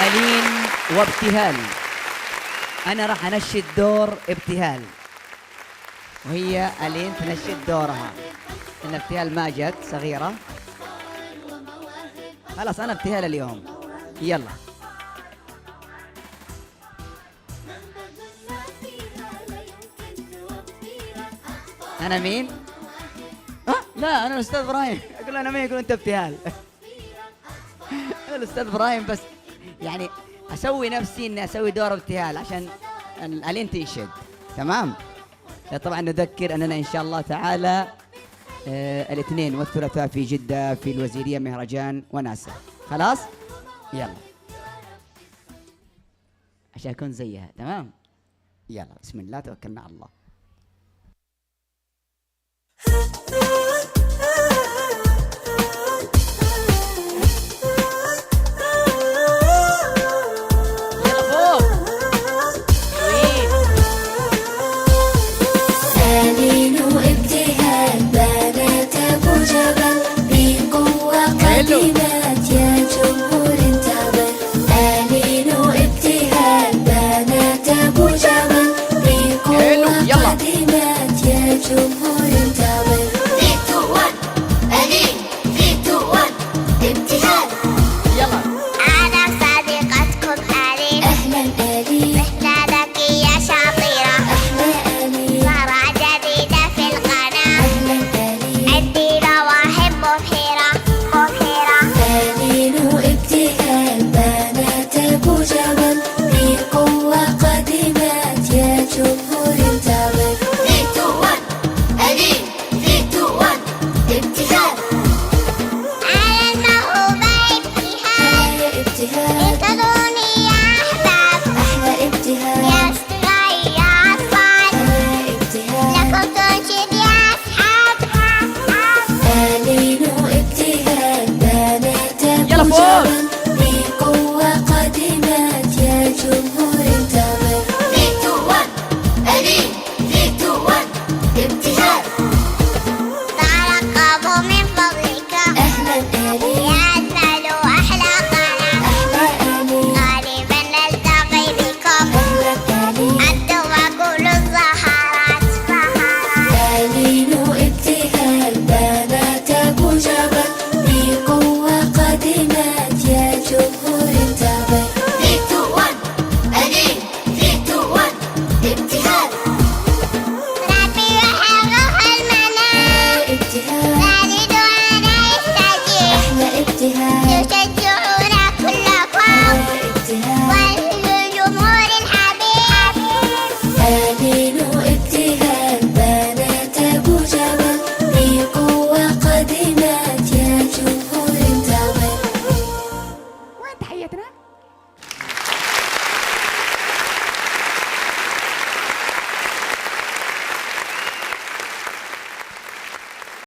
ألين وابتهال. أنا راح أنشد دور ابتهال وهي ألين تنشد دورها، إن ابتهال ما جت صغيرة. خلاص أنا ابتهال اليوم، يلا. أنا مين؟ لا أنا الأستاذ إبراهيم. أقول أنا مين؟ يقول أنت ابتهال. أنا الأستاذ إبراهيم، بس يعني أسوي نفسي إني أسوي دور ابتهال عشان ألين تنشد. تمام. طبعا نذكر أننا إن شاء الله تعالى الاثنين والثلاثاء في جدة في الوزيرية مهرجان وناسة. خلاص يلا عشان أكون زيها. تمام يلا، بسم الله توكلنا على الله.